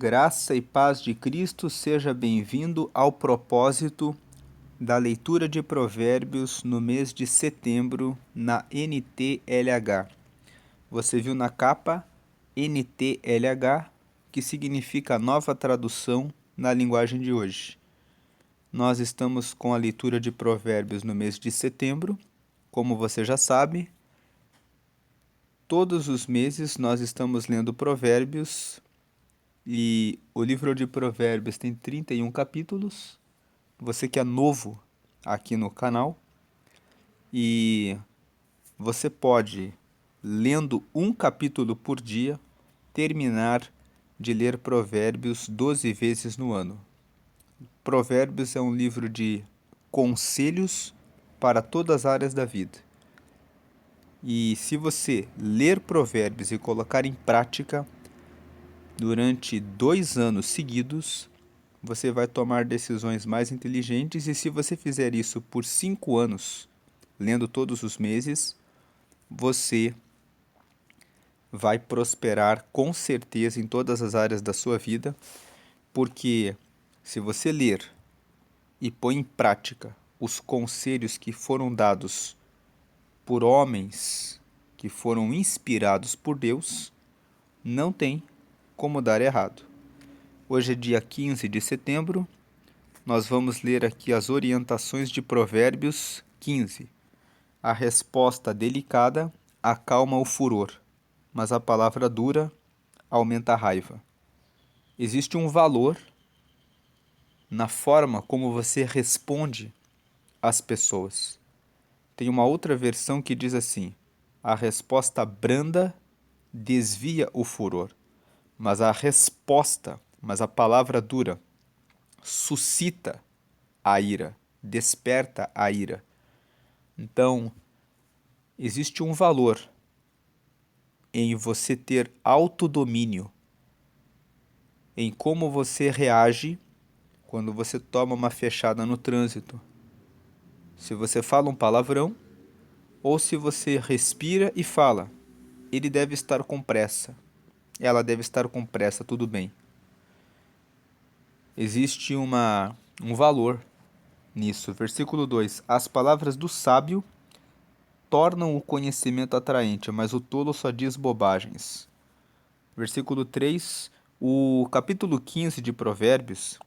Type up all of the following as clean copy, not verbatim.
Graça e paz de Cristo, seja bem-vindo ao propósito da leitura de Provérbios no mês de setembro na NTLH. Você viu na capa NTLH, que significa nova tradução na linguagem de hoje. Nós estamos com a leitura de Provérbios no mês de setembro. Como você já sabe, todos os meses nós estamos lendo Provérbios. E o livro de Provérbios tem 31 capítulos. Você que é novo aqui no canal, e você pode, lendo um capítulo por dia, terminar de ler Provérbios 12 vezes no ano. Provérbios é um livro de conselhos para todas as áreas da vida. E se você ler Provérbios e colocar em prática, durante 2 anos seguidos, você vai tomar decisões mais inteligentes, e se você fizer isso por 5 anos, lendo todos os meses, você vai prosperar com certeza em todas as áreas da sua vida, porque se você ler e põe em prática os conselhos que foram dados por homens que foram inspirados por Deus, não tem como dar errado. Hoje é dia 15 de setembro, nós vamos ler aqui as orientações de Provérbios 15. A resposta delicada acalma o furor, mas a palavra dura aumenta a raiva. Existe um valor na forma como você responde às pessoas. Tem uma outra versão que diz assim: a resposta branda desvia o furor, mas a palavra dura suscita a ira, desperta a ira. Então, existe um valor em você ter autodomínio, em como você reage quando você toma uma fechada no trânsito. Se você fala um palavrão, ou se você respira e fala, ele deve estar com pressa, ela deve estar com pressa, tudo bem. Existe um valor nisso. Versículo 2: as palavras do sábio tornam o conhecimento atraente, mas o tolo só diz bobagens. Versículo 3, o capítulo 15 de Provérbios,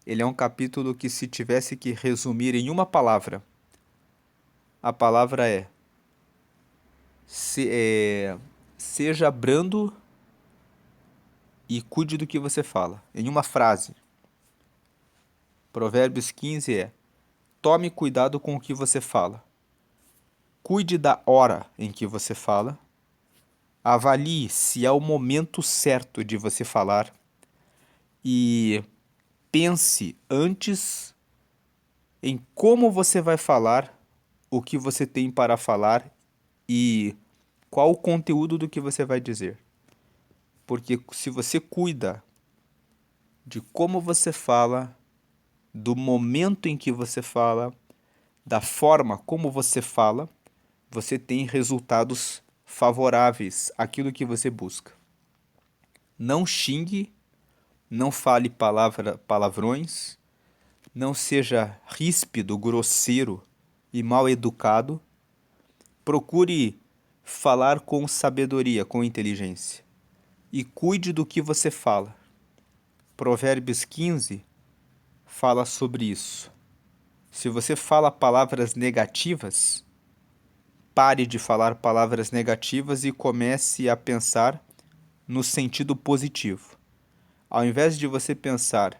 ele é um capítulo que, se tivesse que resumir em uma palavra, a palavra seja brando e cuide do que você fala. Em uma frase, Provérbios 15 tome cuidado com o que você fala. Cuide da hora em que você fala. Avalie se é o momento certo de você falar. E pense antes em como você vai falar, o que você tem para falar e qual o conteúdo do que você vai dizer. Porque se você cuida de como você fala, do momento em que você fala, da forma como você fala, você tem resultados favoráveis àquilo que você busca. Não xingue, não fale palavrões, não seja ríspido, grosseiro e mal educado. Procure falar com sabedoria, com inteligência. E cuide do que você fala. Provérbios 15 fala sobre isso. Se você fala palavras negativas, pare de falar palavras negativas e comece a pensar no sentido positivo. Ao invés de você pensar,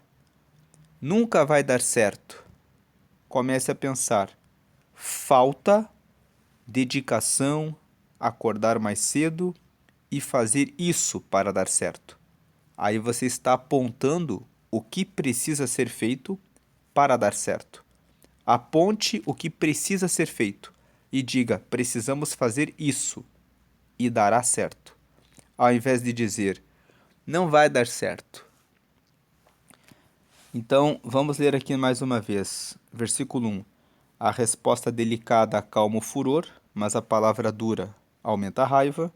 nunca vai dar certo, comece a pensar, falta dedicação, acordar mais cedo e fazer isso para dar certo. Aí você está apontando o que precisa ser feito para dar certo. Aponte o que precisa ser feito e diga, precisamos fazer isso, e dará certo. Ao invés de dizer, não vai dar certo. Então, vamos ler aqui mais uma vez. Versículo 1. A resposta delicada acalma o furor, mas a palavra dura aumenta a raiva.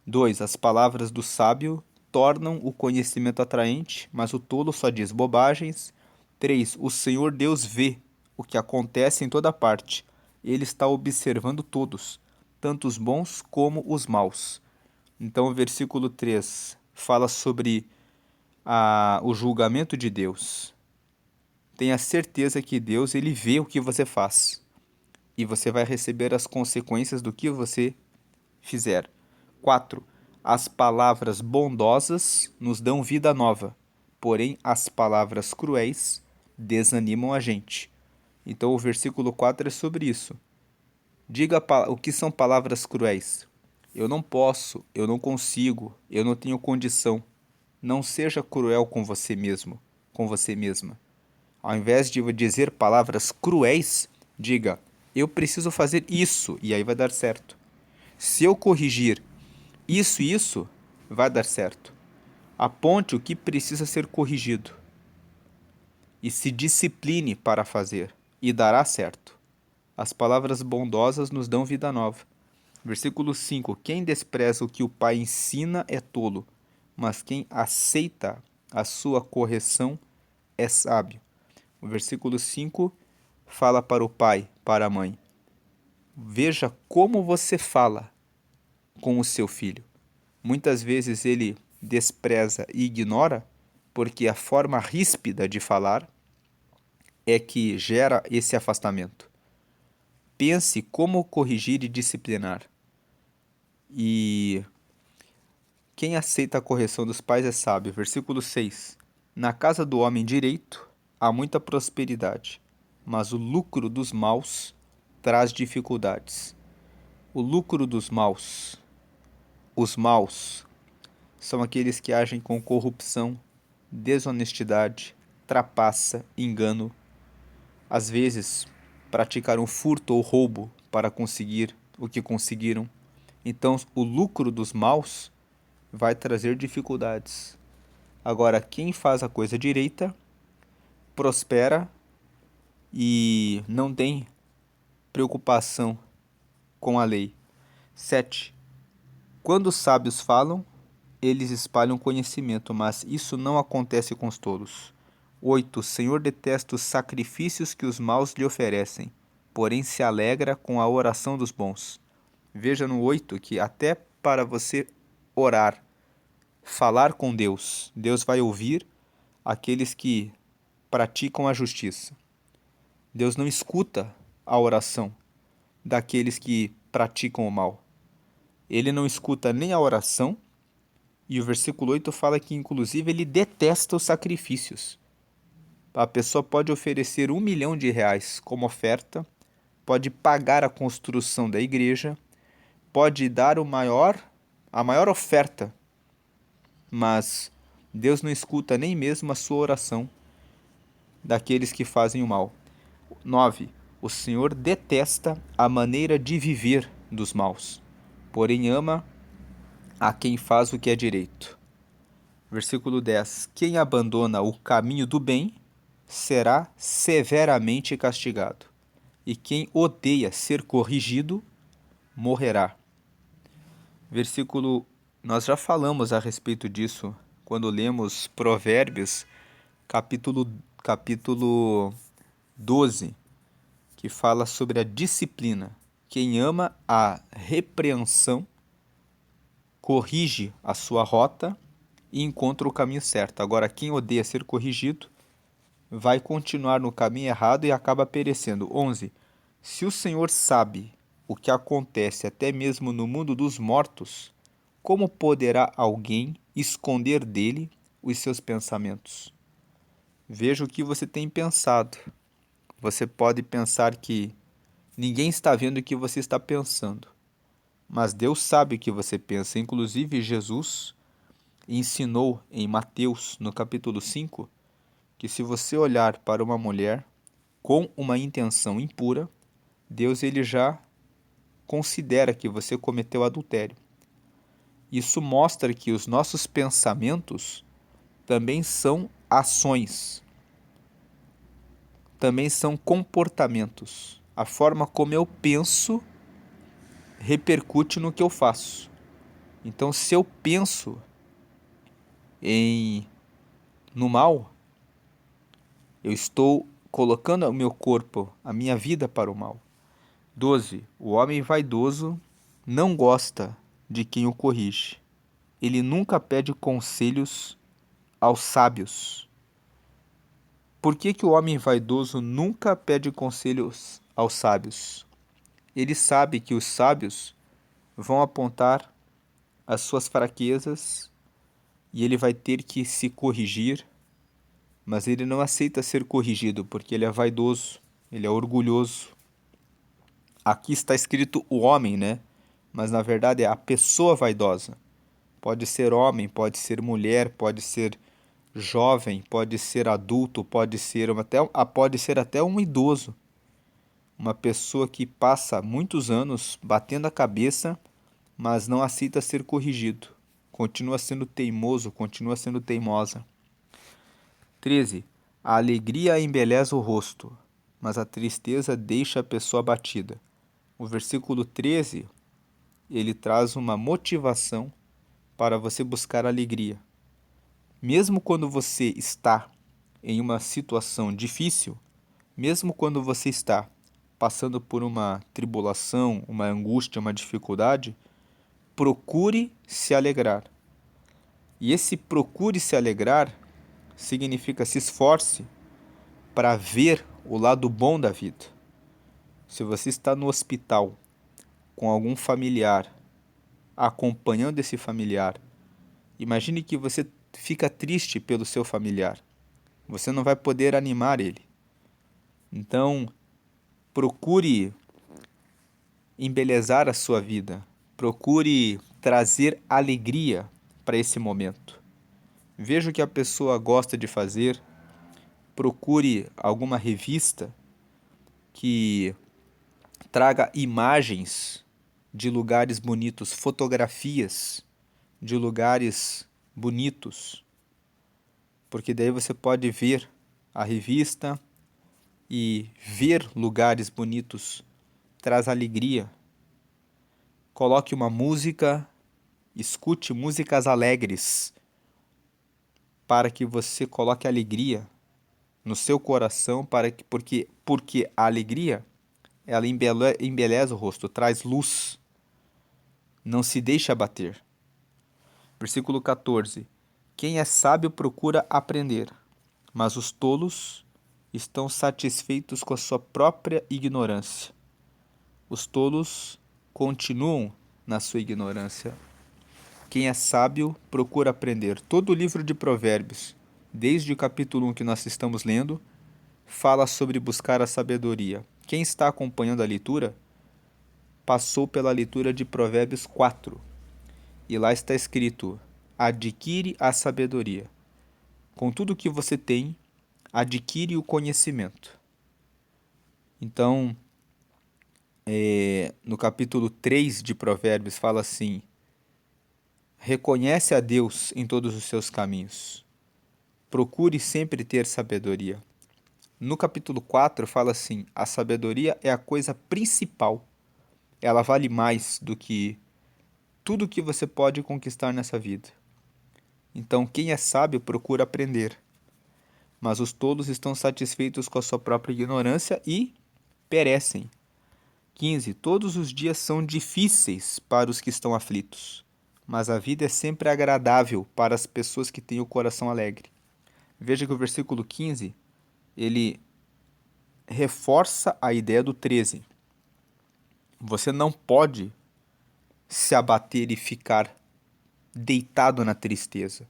2. As palavras do sábio tornam o conhecimento atraente, mas o tolo só diz bobagens. 3. O Senhor Deus vê o que acontece em toda parte. Ele está observando todos, tanto os bons como os maus. Então o versículo 3 fala sobre o julgamento de Deus. Tenha certeza que Deus ele vê o que você faz e você vai receber as consequências do que você fizer. 4. As palavras bondosas nos dão vida nova, porém as palavras cruéis desanimam a gente. Então o versículo 4 é sobre isso. Diga o que são palavras cruéis. Eu não posso, eu não consigo, eu não tenho condição. Não seja cruel com você mesmo, com você mesma. Ao invés de dizer palavras cruéis, diga: eu preciso fazer isso, e aí vai dar certo. Se eu corrigir isso e isso, vai dar certo. Aponte o que precisa ser corrigido e se discipline para fazer, e dará certo. As palavras bondosas nos dão vida nova. Versículo 5. Quem despreza o que o pai ensina é tolo, mas quem aceita a sua correção é sábio. O versículo 5 fala para o pai, para a mãe: veja como você fala com o seu filho. Muitas vezes ele despreza e ignora, porque a forma ríspida de falar é que gera esse afastamento. Pense como corrigir e disciplinar. E quem aceita a correção dos pais é sábio. Versículo 6. Na casa do homem direito há muita prosperidade, mas o lucro dos maus traz dificuldades. O lucro dos maus. Os maus são aqueles que agem com corrupção, desonestidade, trapaça, engano. Às vezes, praticaram furto ou roubo para conseguir o que conseguiram. Então, o lucro dos maus vai trazer dificuldades. Agora, quem faz a coisa direita prospera e não tem preocupação com a lei. 7. Quando os sábios falam, eles espalham conhecimento, mas isso não acontece com os tolos. 8. O Senhor detesta os sacrifícios que os maus lhe oferecem, porém se alegra com a oração dos bons. Veja no 8 que até para você orar, falar com Deus, Deus vai ouvir aqueles que praticam a justiça. Deus não escuta a oração daqueles que praticam o mal. Ele não escuta nem a oração, e o versículo 8 fala que, inclusive, ele detesta os sacrifícios. A pessoa pode oferecer R$ 1 milhão como oferta, pode pagar a construção da igreja, pode dar a maior oferta, mas Deus não escuta nem mesmo a sua oração daqueles que fazem o mal. 9. O Senhor detesta a maneira de viver dos maus, porém ama a quem faz o que é direito. Versículo 10. Quem abandona o caminho do bem será severamente castigado, e quem odeia ser corrigido morrerá. Nós já falamos a respeito disso quando lemos Provérbios, capítulo 12, que fala sobre a disciplina. Quem ama a repreensão corrige a sua rota e encontra o caminho certo. Agora, quem odeia ser corrigido vai continuar no caminho errado e acaba perecendo. 11. Se o Senhor sabe o que acontece até mesmo no mundo dos mortos, como poderá alguém esconder dele os seus pensamentos? Veja o que você tem pensado. Você pode pensar que ninguém está vendo o que você está pensando, mas Deus sabe o que você pensa. Inclusive, Jesus ensinou em Mateus, no capítulo 5, que se você olhar para uma mulher com uma intenção impura, Deus ele já considera que você cometeu adultério. Isso mostra que os nossos pensamentos também são ações, também são comportamentos. A forma como eu penso repercute no que eu faço. Então, se eu penso no mal, eu estou colocando o meu corpo, a minha vida para o mal. 12. O homem vaidoso não gosta de quem o corrige. Ele nunca pede conselhos aos sábios. Por que que o homem vaidoso nunca pede conselhos aos sábios? Ele sabe que os sábios vão apontar as suas fraquezas e ele vai ter que se corrigir, mas ele não aceita ser corrigido porque ele é vaidoso, ele é orgulhoso. Aqui está escrito o homem, né? Mas na verdade é a pessoa vaidosa. Pode ser homem, pode ser mulher, pode ser jovem, pode ser adulto, pode ser até um idoso. Uma pessoa que passa muitos anos batendo a cabeça, mas não aceita ser corrigido. Continua sendo teimoso, continua sendo teimosa. 13. A alegria embeleza o rosto, mas a tristeza deixa a pessoa abatida. O versículo 13, ele traz uma motivação para você buscar alegria. Mesmo quando você está em uma situação difícil, mesmo quando você está passando por uma tribulação, uma angústia, uma dificuldade, procure se alegrar. E esse procure se alegrar significa se esforce para ver o lado bom da vida. Se você está no hospital com algum familiar, acompanhando esse familiar, imagine que você fica triste pelo seu familiar. Você não vai poder animar ele. Então, procure embelezar a sua vida. Procure trazer alegria para esse momento. Veja o que a pessoa gosta de fazer. Procure alguma revista que traga imagens de lugares bonitos, fotografias de lugares bonitos, porque daí você pode ver a revista e ver lugares bonitos traz alegria. Coloque uma música, escute músicas alegres para que você coloque alegria no seu coração, porque a alegria ela embeleza o rosto, traz luz, não se deixa abater. Versículo 14. Quem é sábio procura aprender, mas os tolos estão satisfeitos com a sua própria ignorância. Os tolos continuam na sua ignorância. Quem é sábio procura aprender. Todo o livro de Provérbios, desde o capítulo 1 que nós estamos lendo, fala sobre buscar a sabedoria. Quem está acompanhando a leitura, passou pela leitura de Provérbios 4. E lá está escrito: adquire a sabedoria. Com tudo que você tem, adquire o conhecimento. Então, no capítulo 3 de Provérbios fala assim: reconhece a Deus em todos os seus caminhos. Procure sempre ter sabedoria. No capítulo 4 fala assim: a sabedoria é a coisa principal. Ela vale mais do que tudo que você pode conquistar nessa vida. Então, quem é sábio procura aprender, mas os tolos estão satisfeitos com a sua própria ignorância e perecem. 15. Todos os dias são difíceis para os que estão aflitos, mas a vida é sempre agradável para as pessoas que têm o coração alegre. Veja que o versículo 15, ele reforça a ideia do 13. Você não pode se abater e ficar deitado na tristeza.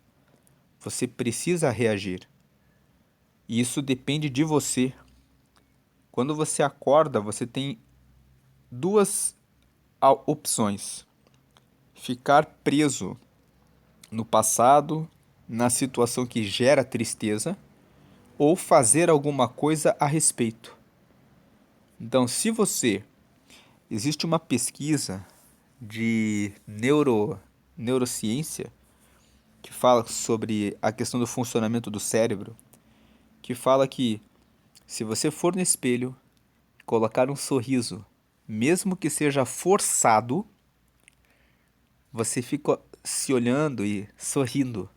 Você precisa reagir. E isso depende de você. Quando você acorda, você tem duas opções: ficar preso no passado, na situação que gera tristeza, ou fazer alguma coisa a respeito. Então, se você... Existe uma pesquisa de neurociência que fala sobre a questão do funcionamento do cérebro, que fala que se você for no espelho, colocar um sorriso, mesmo que seja forçado, você fica se olhando e sorrindo.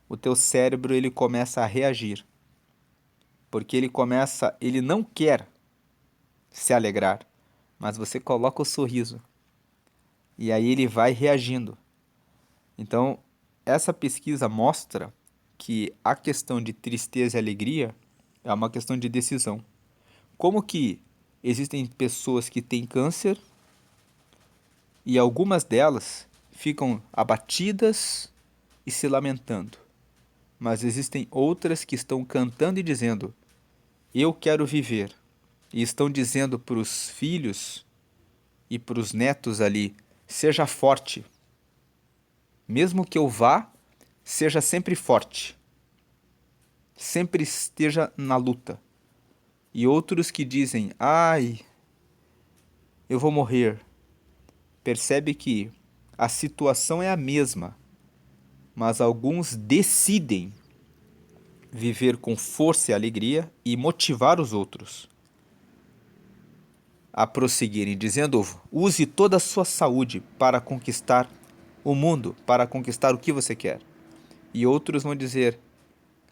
o teu cérebro ele começa a reagir, porque ele não quer se alegrar, mas você coloca o sorriso e aí ele vai reagindo. Então, essa pesquisa mostra que a questão de tristeza e alegria é uma questão de decisão. Como que existem pessoas que têm câncer e algumas delas ficam abatidas e se lamentando, mas existem outras que estão cantando e dizendo: eu quero viver. E estão dizendo para os filhos e para os netos ali: seja forte. Mesmo que eu vá, seja sempre forte. Sempre esteja na luta. E outros que dizem: ai, eu vou morrer. Percebe que a situação é a mesma, mas alguns decidem viver com força e alegria e motivar os outros a prosseguirem, dizendo: use toda a sua saúde para conquistar o mundo, para conquistar o que você quer. E outros vão dizer: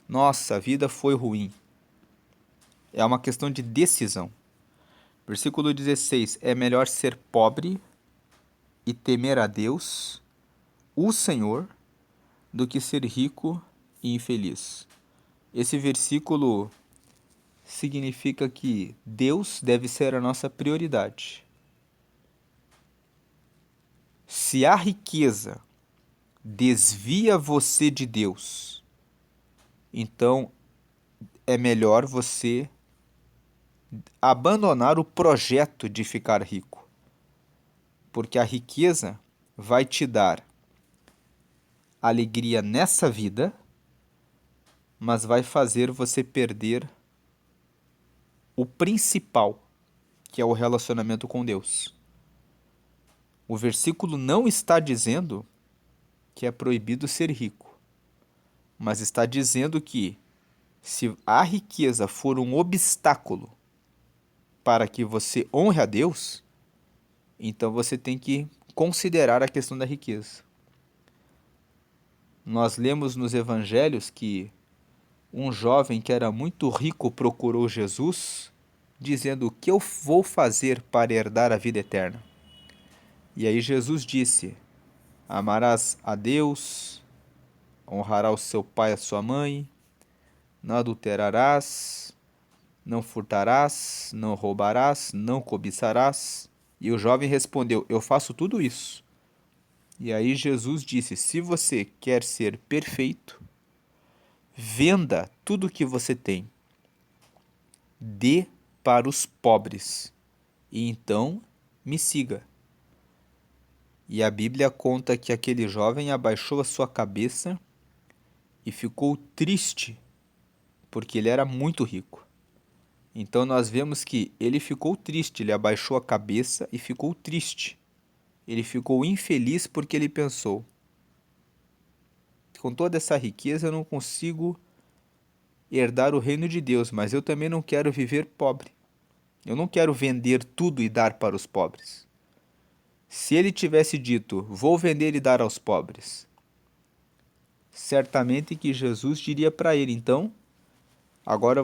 nossa, a vida foi ruim. É uma questão de decisão. Versículo 16: é melhor ser pobre e temer a Deus, o Senhor, do que ser rico e infeliz. Esse versículo significa que Deus deve ser a nossa prioridade. Se a riqueza desvia você de Deus, então é melhor você abandonar o projeto de ficar rico, porque a riqueza vai te dar alegria nessa vida, mas vai fazer você perder o principal, que é o relacionamento com Deus. O versículo não está dizendo que é proibido ser rico, mas está dizendo que se a riqueza for um obstáculo para que você honre a Deus, então você tem que considerar a questão da riqueza. Nós lemos nos evangelhos que um jovem que era muito rico procurou Jesus, dizendo: o que eu vou fazer para herdar a vida eterna? E aí Jesus disse: amarás a Deus, honrarás o seu pai e a sua mãe, não adulterarás, não furtarás, não roubarás, não cobiçarás. E o jovem respondeu: eu faço tudo isso. E aí Jesus disse: se você quer ser perfeito, venda tudo o que você tem, dê para os pobres, e então me siga. E a Bíblia conta que aquele jovem abaixou a sua cabeça e ficou triste, porque ele era muito rico. Então nós vemos que ele ficou triste, ele abaixou a cabeça e ficou triste. Ele ficou infeliz porque ele pensou: com toda essa riqueza eu não consigo herdar o reino de Deus, mas eu também não quero viver pobre. Eu não quero vender tudo e dar para os pobres. Se ele tivesse dito: vou vender e dar aos pobres, certamente que Jesus diria para ele: então, agora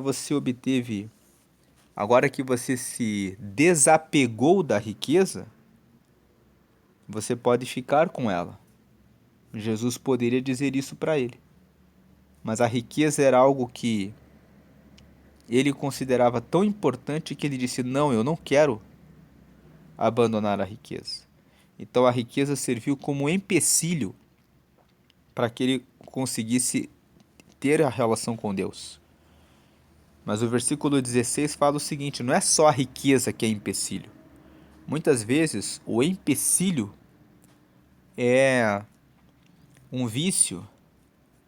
que você se desapegou da riqueza, você pode ficar com ela. Jesus poderia dizer isso para ele. Mas a riqueza era algo que ele considerava tão importante que ele disse: não, eu não quero abandonar a riqueza. Então a riqueza serviu como empecilho para que ele conseguisse ter a relação com Deus. Mas o versículo 16 fala o seguinte: não é só a riqueza que é empecilho. Muitas vezes o empecilho é um vício,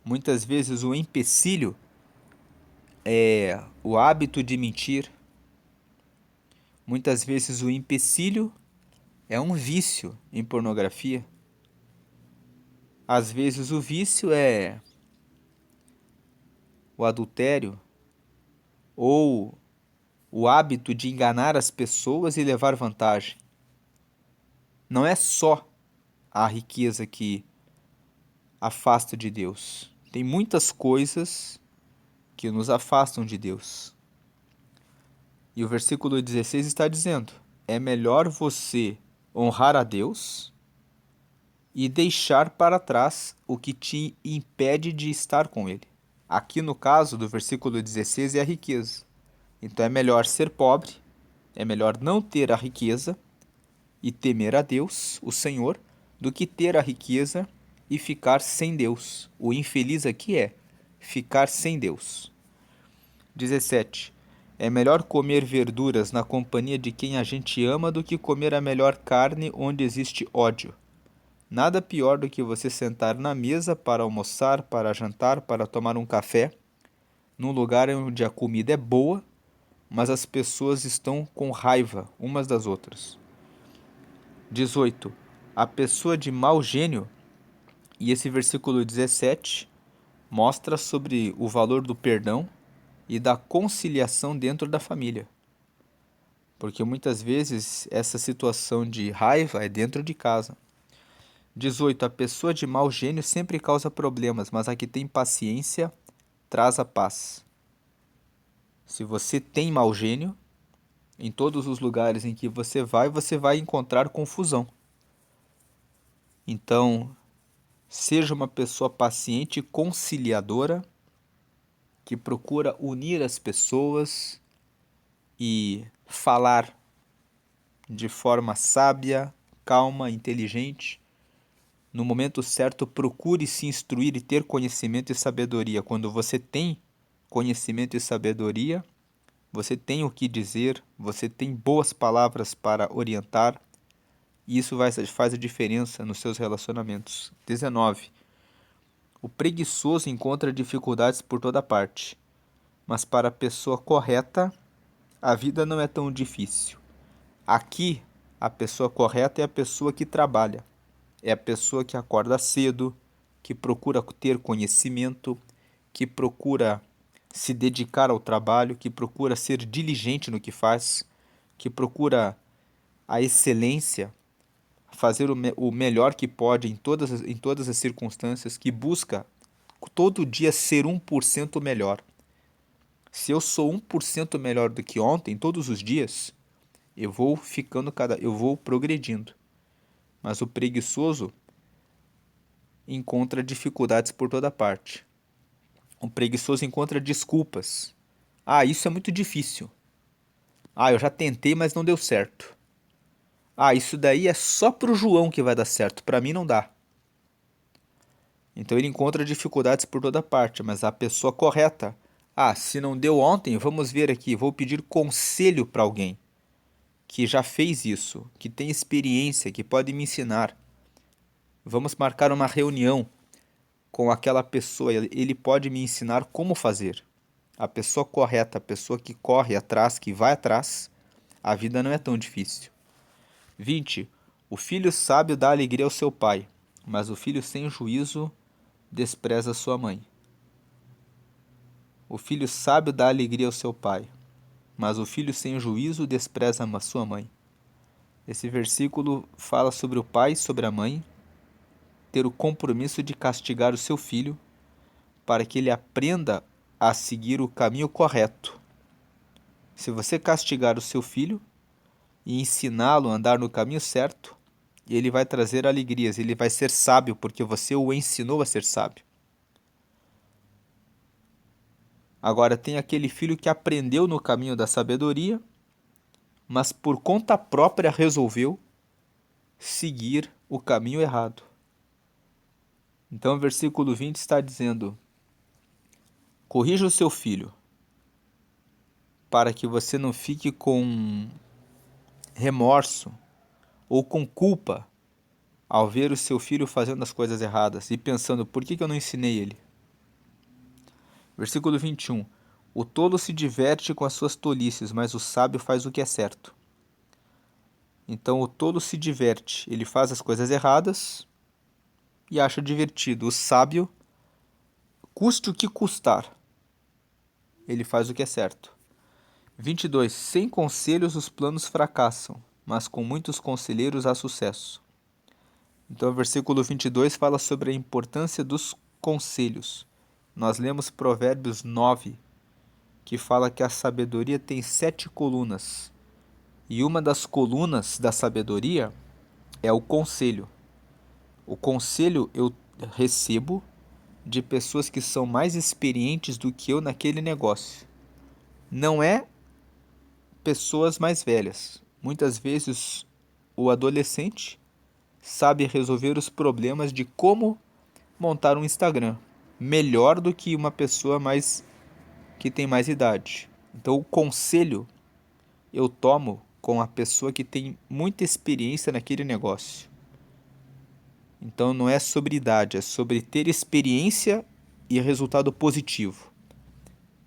muitas vezes o empecilho é o hábito de mentir, muitas vezes o empecilho é um vício em pornografia. Às vezes o vício é o adultério ou o hábito de enganar as pessoas e levar vantagem. Não é só a riqueza que afasta de Deus. Tem muitas coisas que nos afastam de Deus. E o versículo 16 está dizendo: é melhor você honrar a Deus e deixar para trás o que te impede de estar com Ele. Aqui no caso do versículo 16 é a riqueza. Então é melhor ser pobre, é melhor não ter a riqueza e temer a Deus, o Senhor, do que ter a riqueza e ficar sem Deus. O infeliz aqui é ficar sem Deus. 17. É melhor comer verduras na companhia de quem a gente ama do que comer a melhor carne onde existe ódio. Nada pior do que você sentar na mesa para almoçar, para jantar, para tomar um café, num lugar onde a comida é boa, mas as pessoas estão com raiva umas das outras. 18. A pessoa de mau gênio, e esse versículo 17 mostra sobre o valor do perdão e da conciliação dentro da família. Porque muitas vezes essa situação de raiva é dentro de casa. 18. A pessoa de mau gênio sempre causa problemas, mas a que tem paciência traz a paz. Se você tem mau gênio, em todos os lugares em que você vai encontrar confusão. Então, seja uma pessoa paciente e conciliadora, que procura unir as pessoas e falar de forma sábia, calma, inteligente. No momento certo, procure se instruir e ter conhecimento e sabedoria. Quando você tem conhecimento e sabedoria, você tem o que dizer, você tem boas palavras para orientar, e isso faz a diferença nos seus relacionamentos. 19. O preguiçoso encontra dificuldades por toda parte, mas para a pessoa correta, a vida não é tão difícil. Aqui, a pessoa correta é a pessoa que trabalha, é a pessoa que acorda cedo, que procura ter conhecimento, que procura se dedicar ao trabalho, que procura ser diligente no que faz, que procura a excelência, fazer o melhor que pode em todas as circunstâncias, que busca todo dia ser 1% melhor. Se eu sou 1% melhor do que ontem, todos os dias, eu vou progredindo. Mas o preguiçoso encontra dificuldades por toda parte. O preguiçoso encontra desculpas. Ah, isso é muito difícil. Ah, eu já tentei, mas não deu certo. Ah, isso daí é só pro João que vai dar certo, para mim não dá. Então ele encontra dificuldades por toda parte, mas a pessoa correta. Ah, se não deu ontem, vamos ver aqui, vou pedir conselho para alguém que já fez isso, que tem experiência, que pode me ensinar. Vamos marcar uma reunião com aquela pessoa, ele pode me ensinar como fazer. A pessoa correta, a pessoa que corre atrás, que vai atrás, a vida não é tão difícil. 20. O filho sábio dá alegria ao seu pai, mas o filho sem juízo despreza sua mãe. O filho sábio dá alegria ao seu pai, mas o filho sem juízo despreza a sua mãe. Esse versículo fala sobre o pai e sobre a mãe ter o compromisso de castigar o seu filho para que ele aprenda a seguir o caminho correto. Se você castigar o seu filho e ensiná-lo a andar no caminho certo, ele vai trazer alegrias, ele vai ser sábio porque você o ensinou a ser sábio. Agora tem aquele filho que aprendeu no caminho da sabedoria, mas por conta própria resolveu seguir o caminho errado. Então o versículo 20 está dizendo: corrija o seu filho, para que você não fique com remorso ou com culpa ao ver o seu filho fazendo as coisas erradas e pensando, por que eu não ensinei ele? Versículo 21. O tolo se diverte com as suas tolices, mas o sábio faz o que é certo. Então o tolo se diverte, ele faz as coisas erradas e acha divertido. O sábio, custe o que custar, ele faz o que é certo. 22. Sem conselhos os planos fracassam, mas com muitos conselheiros há sucesso. Então o versículo 22 fala sobre a importância dos conselhos. nós lemos Provérbios 9, que fala que a sabedoria tem 7 colunas. E uma das colunas da sabedoria é o conselho. O conselho eu recebo de pessoas que são mais experientes do que eu naquele negócio. Não é pessoas mais velhas. Muitas vezes o adolescente sabe resolver os problemas de como montar um Instagram melhor do que uma pessoa mais que tem mais idade. Então o conselho eu tomo com a pessoa que tem muita experiência naquele negócio. Então não é sobre idade, é sobre ter experiência e resultado positivo.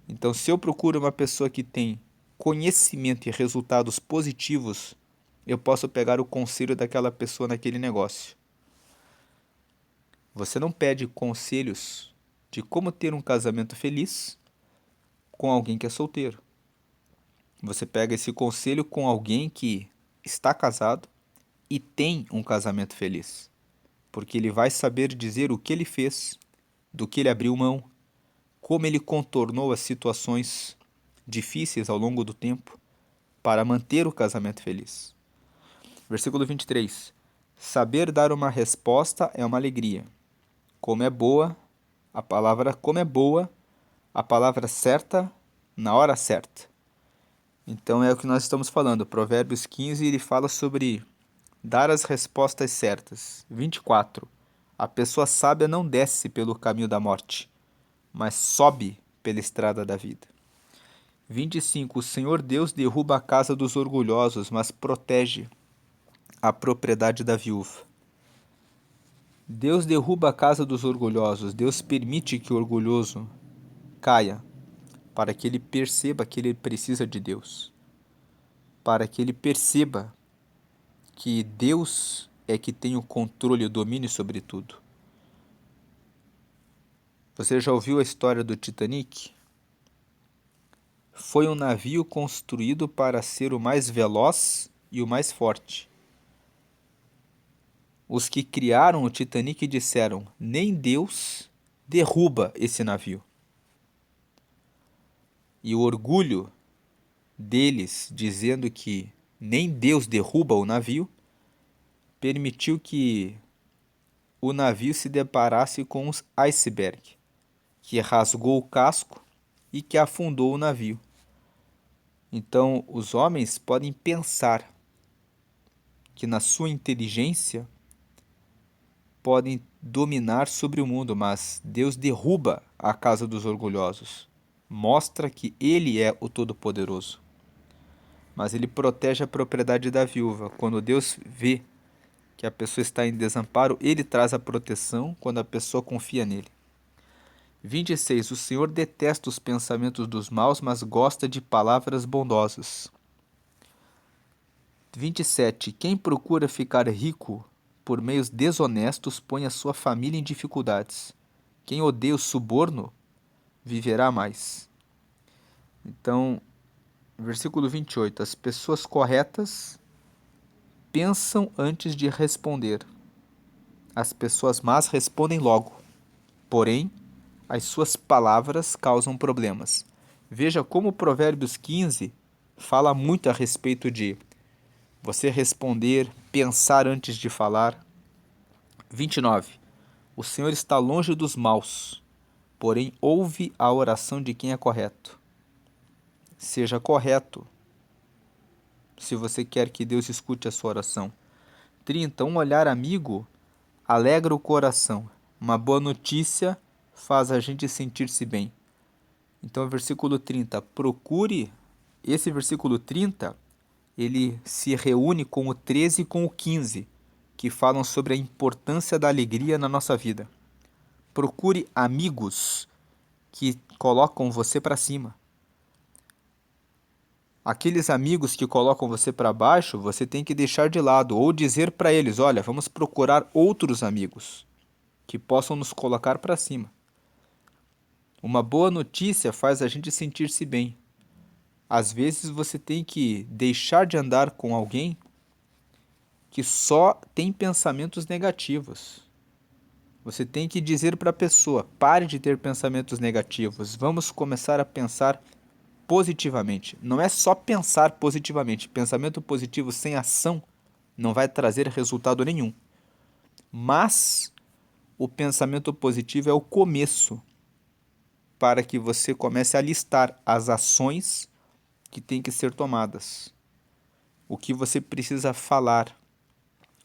Então se eu procuro uma pessoa que tem conhecimento e resultados positivos, eu posso pegar o conselho daquela pessoa naquele negócio. Você não pede conselhos de como ter um casamento feliz com alguém que é solteiro. Você pega esse conselho com alguém que está casado e tem um casamento feliz, porque ele vai saber dizer o que ele fez, do que ele abriu mão, como ele contornou as situações difíceis ao longo do tempo para manter o casamento feliz. Versículo 23. Saber dar uma resposta é uma alegria. Como é boa, como é boa, a palavra certa na hora certa. Então é o que nós estamos falando. Provérbios 15, ele fala sobre dar as respostas certas. 24. A pessoa sábia não desce pelo caminho da morte, mas sobe pela estrada da vida. 25. O Senhor Deus derruba a casa dos orgulhosos, mas protege a propriedade da viúva. Deus derruba a casa dos orgulhosos. Deus permite que o orgulhoso caia, para que ele perceba que ele precisa de Deus. Para que ele perceba que Deus é que tem o controle e o domínio sobre tudo. Você já ouviu a história do Titanic? Foi um navio construído para ser o mais veloz e o mais forte. Os que criaram o Titanic disseram: nem Deus derruba esse navio. E o orgulho deles, dizendo que nem Deus derruba o navio, permitiu que o navio se deparasse com um iceberg, que rasgou o casco e que afundou o navio. Então, os homens podem pensar que na sua inteligência podem dominar sobre o mundo, mas Deus derruba a casa dos orgulhosos. Mostra que Ele é o Todo-Poderoso. Mas Ele protege a propriedade da viúva. Quando Deus vê que a pessoa está em desamparo, Ele traz a proteção quando a pessoa confia nele. 26. O Senhor detesta os pensamentos dos maus, mas gosta de palavras bondosas. 27. Quem procura ficar rico por meios desonestos põe a sua família em dificuldades. Quem odeia o suborno viverá mais. Então, versículo 28. As pessoas corretas pensam antes de responder. As pessoas más respondem logo. Porém, as suas palavras causam problemas. Veja como o Provérbios 15 fala muito a respeito de você responder, pensar antes de falar. 29. O Senhor está longe dos maus, porém ouve a oração de quem é correto. Seja correto, se você quer que Deus escute a sua oração. 30. Um olhar amigo alegra o coração. Uma boa notícia faz a gente sentir-se bem. Então, versículo 30. Procure, esse versículo 30, ele se reúne com o 13 e com o 15, que falam sobre a importância da alegria na nossa vida. Procure amigos que colocam você para cima. Aqueles amigos que colocam você para baixo, você tem que deixar de lado ou dizer para eles: olha, vamos procurar outros amigos que possam nos colocar para cima. Uma boa notícia faz a gente sentir-se bem. Às vezes você tem que deixar de andar com alguém que só tem pensamentos negativos. Você tem que dizer para a pessoa: pare de ter pensamentos negativos, vamos começar a pensar positivamente. Não é só pensar positivamente. Pensamento positivo sem ação não vai trazer resultado nenhum. Mas o pensamento positivo é o começo para que você comece a listar as ações que têm que ser tomadas. O que você precisa falar,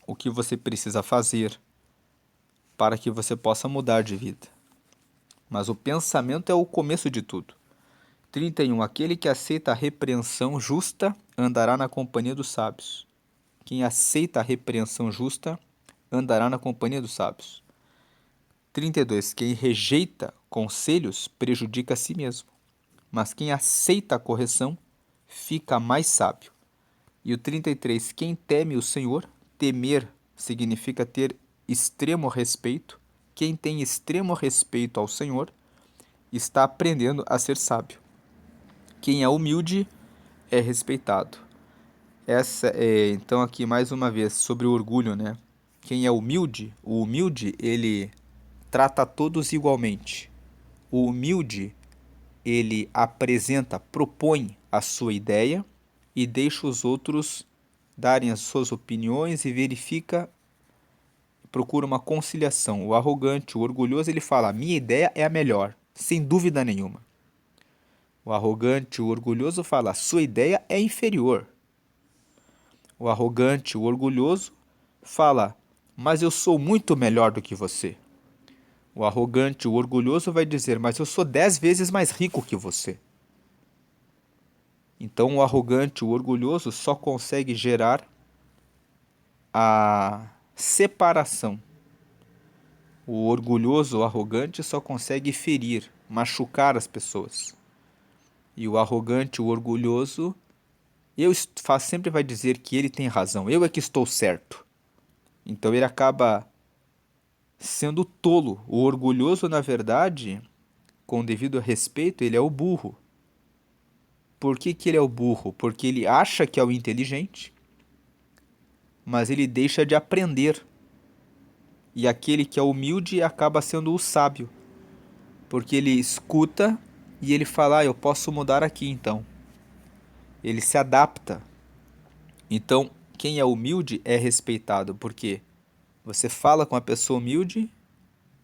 o que você precisa fazer para que você possa mudar de vida. Mas o pensamento é o começo de tudo. 31. Aquele que aceita a repreensão justa andará na companhia dos sábios. Quem aceita a repreensão justa andará na companhia dos sábios. 32. Quem rejeita conselhos prejudica a si mesmo, mas quem aceita a correção fica mais sábio. E o 33. Quem teme o Senhor, temer significa ter extremo respeito. Quem tem extremo respeito ao Senhor está aprendendo a ser sábio. Quem é humilde é respeitado. Então aqui mais uma vez sobre o orgulho, né? Quem é humilde, o humilde ele trata todos igualmente. O humilde ele apresenta, propõe a sua ideia e deixa os outros darem as suas opiniões e verifica, procura uma conciliação. O arrogante, o orgulhoso, ele fala: minha ideia é a melhor, sem dúvida nenhuma. O arrogante, o orgulhoso fala: sua ideia é inferior. O arrogante, o orgulhoso fala: mas eu sou muito melhor do que você. O arrogante, o orgulhoso vai dizer: mas eu sou 10 vezes mais rico que você. Então o arrogante, o orgulhoso só consegue gerar a separação. O orgulhoso, o arrogante só consegue ferir, machucar as pessoas. E o arrogante, o orgulhoso, sempre vai dizer que ele tem razão, eu é que estou certo. Então ele acaba sendo tolo. O orgulhoso, na verdade, com devido respeito, ele é o burro. Por que ele é o burro? Porque ele acha que é o inteligente, mas ele deixa de aprender. E aquele que é humilde acaba sendo o sábio, porque ele escuta e ele fala: eu posso mudar aqui então. Ele se adapta. Então, quem é humilde é respeitado, porque você fala com a pessoa humilde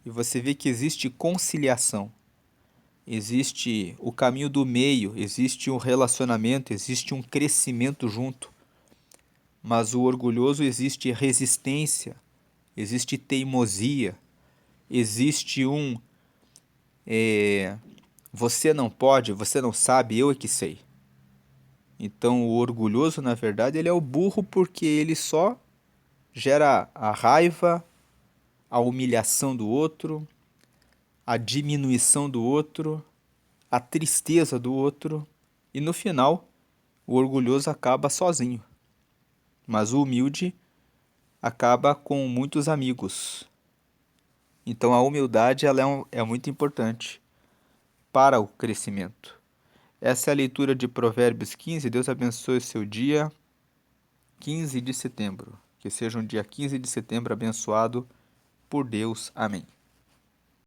e você vê que existe conciliação. Existe o caminho do meio, existe um relacionamento, existe um crescimento junto. Mas o orgulhoso existe resistência, existe teimosia, existe você não pode, você não sabe, eu é que sei. Então o orgulhoso, na verdade, ele é o burro porque ele só gera a raiva, a humilhação do outro, a diminuição do outro, a tristeza do outro, e no final o orgulhoso acaba sozinho. Mas o humilde acaba com muitos amigos. Então a humildade ela é muito importante para o crescimento. Essa é a leitura de Provérbios 15. Deus abençoe o seu dia 15 de setembro. Que seja um dia 15 de setembro abençoado por Deus. Amém.